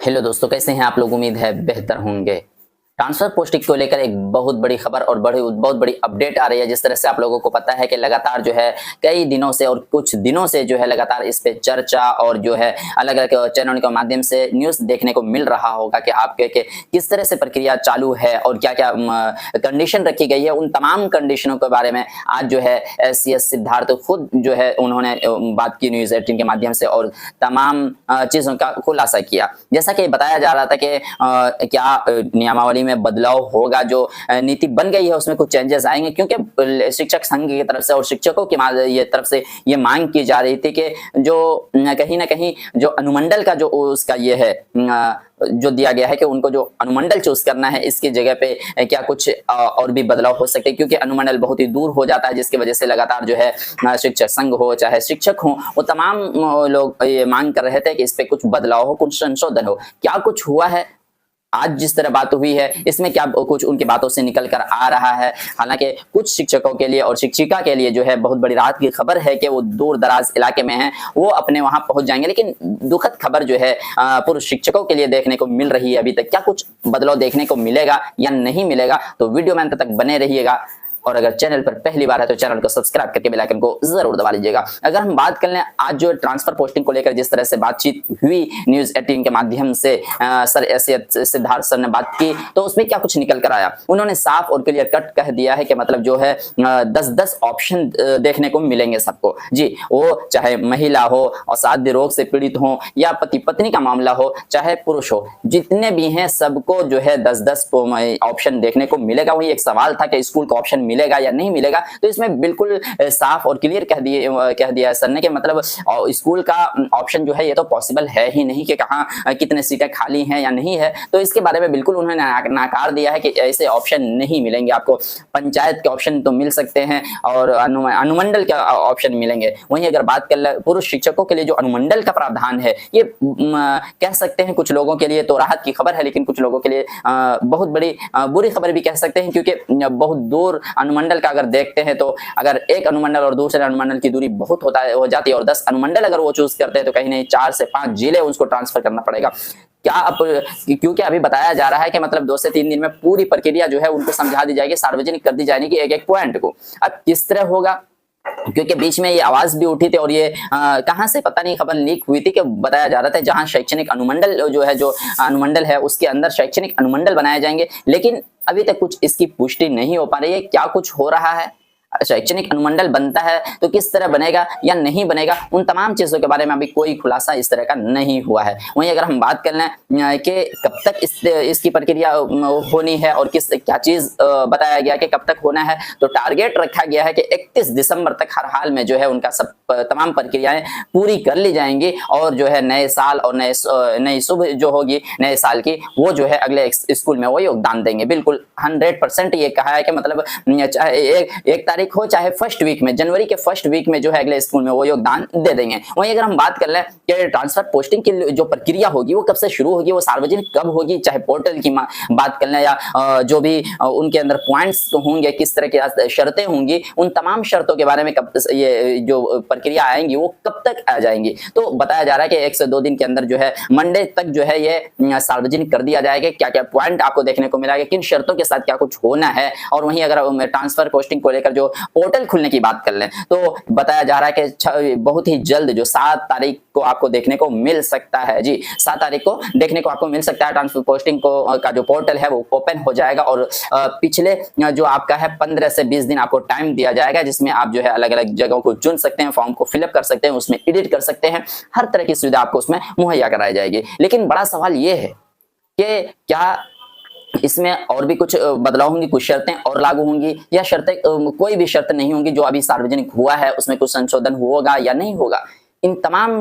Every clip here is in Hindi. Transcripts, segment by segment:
हेलो दोस्तों, कैसे हैं आप लोग। उम्मीद है बेहतर होंगे। ट्रांसफर पोस्टिंग को लेकर एक बहुत बड़ी खबर और बहुत बड़ी अपडेट आ रही है। जिस तरह से आप लोगों को पता है कि लगातार जो है कई दिनों से और कुछ दिनों से जो है लगातार इस पे चर्चा और जो है अलग अलग चैनलों के माध्यम से न्यूज देखने को मिल रहा होगा कि आपके के किस तरह से प्रक्रिया चालू है और क्या क्या कंडीशन रखी गई है। उन तमाम कंडीशनों के बारे में आज जो है CS सिद्धार्थ खुद जो है उन्होंने बात की न्यूज 18 के माध्यम से और तमाम चीजों का खुलासा किया। जैसा कि बताया जा रहा था कि क्या नियमावली में बदलाव होगा, जो नीति बन गई है उसमें कुछ चेंजेस आएंगे, क्योंकि शिक्षक संघ की तरफ से और शिक्षकों की तरफ से ये मांग की जा रही थी कि जो कहीं ना कहीं जो अनुमंडल का जो उसका ये है जो दिया गया है कि उनको जो अनुमंडल चूज करना है, इसकी जगह पे क्या कुछ और भी बदलाव हो सकते हैं, क्योंकि अनुमंडल बहुत ही दूर हो जाता है, जिसकी वजह से लगातार जो है शिक्षक संघ हो चाहे शिक्षक हो वो तमाम लोग ये मांग कर रहे थे कि इस पे कुछ बदलाव हो, कुछ संशोधन हो। क्या कुछ हुआ है? आज जिस तरह बात हुई है इसमें क्या कुछ उनकी बातों से निकल कर आ रहा है। हालांकि कुछ शिक्षकों के लिए और शिक्षिका के लिए जो है बहुत बड़ी राहत की खबर है कि वो दूर दराज इलाके में हैं, वो अपने वहां पहुंच जाएंगे। लेकिन दुखद खबर जो है पुरुष शिक्षकों के लिए देखने को मिल रही है अभी तक। क्या कुछ बदलाव देखने को मिलेगा या नहीं मिलेगा, तो वीडियो में अंत तक बने रहिएगा। और अगर चैनल पर पहली बार है तो चैनल को सब्सक्राइब करके बेल आइकन को जरूर दबा लीजिएगा। अगर हम बात कर लें आज जो ट्रांसफर पोस्टिंग को लेकर जिस तरह से बातचीत हुई न्यूज 18 के माध्यम से सर सिद्धार्थ सर ने बात की, तो उसमें क्या कुछ निकल कर आया। उन्होंने साफ और क्लियर कट कह दिया है कि मतलब जो है 10-10 ऑप्शन देखने को मिलेंगे सबको जी। वो चाहे महिला हो, असाध्य रोग से पीड़ित हो, या पति पत्नी का मामला हो, चाहे पुरुष हो, जितने भी हैं सबको जो है 10-10 ऑप्शन देखने को मिलेगा। वही एक सवाल था कि स्कूल का ऑप्शन मिलेगा या नहीं मिलेगा, तो इसमें बिल्कुल साफ और क्लियर कह दिया सर ने कि मतलब स्कूल का ऑप्शन जो है ये तो पॉसिबल है ही नहीं कि कहाँ कितने सीटें खाली हैं या नहीं है। तो इसके बारे में बिल्कुल उन्होंने नाकार दिया है कि ऐसे ऑप्शन नहीं मिलेंगे आपको। पंचायत के ऑप्शन तो मिल सकते हैं और अनुमंडल के ऑप्शन मिलेंगे। वहीं अगर बात कर ले पुरुष शिक्षकों के लिए जो अनुमंडल का प्रावधान है, ये कह सकते हैं कुछ लोगों के लिए तो राहत की खबर है, लेकिन कुछ लोगों के लिए बहुत बड़ी बुरी खबर भी कह सकते हैं, क्योंकि बहुत दूर अनुमंडल का अगर देखते हैं तो अगर एक अनुमंडल और दूसरे अनुमंडल की दूरी बहुत हो जाती है और 10 अनुमंडल अगर वो चूज करते हैं तो कहीं नहीं 4 से 5 जिले उसको ट्रांसफर करना पड़ेगा। क्या अब क्योंकि अभी बताया जा रहा है कि मतलब 2 से 3 दिन में पूरी प्रक्रिया जो है उनको समझा दी जाएगी, सार्वजनिक कर दी जाएगी एक एक पॉइंट को। अब किस तरह होगा, क्योंकि बीच में ये आवाज भी उठी थी और ये कहां से पता नहीं खबर लीक हुई थी कि बताया जा रहा था जहां शैक्षणिक अनुमंडल जो है, जो अनुमंडल है उसके अंदर शैक्षणिक अनुमंडल बनाए जाएंगे। लेकिन अभी तक कुछ इसकी पुष्टि नहीं हो पा रही है। क्या कुछ हो रहा है, शैक्षणिक अनुमंडल बनता है तो किस तरह बनेगा या नहीं बनेगा, उन तमाम चीजों के बारे में अभी कोई खुलासा इस तरह का नहीं हुआ है। वहीं अगर हम बात कर लें कि कब तक इसकी प्रक्रिया होनी है और क्या चीज बताया गया कि कब तक होना है, तो टारगेट रखा गया है कि 31 दिसंबर तक हर हाल में जो है उनका सब तमाम प्रक्रियाएं पूरी कर ली जाएंगी और जो है नए साल और नई शुभ जो होगी नए साल की, वो जो है अगले स्कूल में वो योगदान देंगे। बिल्कुल 100% ये कहा है कि मतलब चाहे एक तारीख हो चाहे फर्स्ट वीक में, जनवरी के फर्स्ट वीक में जो है अगले स्कूल में वो योगदान दे देंगे। वहीं अगर हम बात कर लें कि ट्रांसफर पोस्टिंग की जो प्रक्रिया होगी वो कब से शुरू होगी, वो सार्वजनिक कब होगी, चाहे पोर्टल की बात कर लें या जो भी उनके अंदर पॉइंट्स होंगे, किस तरह की शर्तें होंगी, उन तमाम शर्तों के बारे में कब ये जो प्रक्रिया आएंगी वो कब तक आ जाएंगी। तो बताया जा रहा है कि 1 से 2 दिन के अंदर जो है मंडे तक जो है ये सार्वजनिक कर दिया जाएगा, क्या क्या पॉइंट आपको देखने को मिलेगा, किन शर्तों के साथ क्या कुछ होना है। और वहीं अगर ट्रांसफर पोस्टिंग को लेकर जो पोर्टल खुलने की बात कर लें तो बताया जा रहा है कि बहुत ही जल्द जो 7 तारीख को आपको देखने को मिल सकता है जी, 7 तारीख को देखने को आपको मिल सकता है। ट्रांसफर पोस्टिंग को का जो पोर्टल है वो ओपन हो जाएगा और पिछले जो आपका है 15 से 20 दिन आपको टाइम दिया जाएगा, जिसमें आप जो है अलग अलग जगहों को चुन सकते हैं, फॉर्म को फिलअप कर सकते हैं, उसमें एडिट कर सकते हैं, हर तरह की सुविधा आपको उसमें मुहैया कराई जाएगी। लेकिन बड़ा सवाल ये है कि क्या इसमें और भी कुछ बदलाव होंगी, कुछ शर्तें और लागू होंगी, या शर्तें कोई भी शर्त नहीं होंगी, जो अभी सार्वजनिक हुआ है उसमें कुछ संशोधन होगा या नहीं होगा। इन तमाम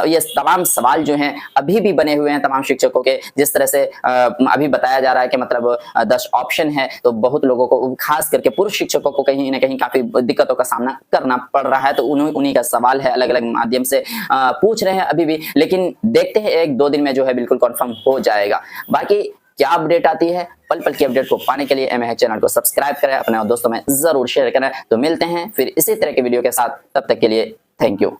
ये तमाम सवाल जो हैं अभी भी बने हुए हैं तमाम शिक्षकों के। जिस तरह से अभी बताया जा रहा है कि मतलब 10 ऑप्शन है, तो बहुत लोगों को खास करके पुरुष शिक्षकों को कहीं ना कहीं काफी दिक्कतों का सामना करना पड़ रहा है। तो उन्हीं का सवाल है, अलग अलग माध्यम से पूछ रहे हैं अभी भी, लेकिन देखते हैं 1-2 दिन में जो है बिल्कुल कन्फर्म हो जाएगा। बाकी क्या अपडेट आती है, पल पल की अपडेट को पाने के लिए एमएच चैनल को सब्सक्राइब करें, अपने दोस्तों में जरूर शेयर करें। तो मिलते हैं फिर इसी तरह के वीडियो के साथ, तब तक के लिए थैंक यू।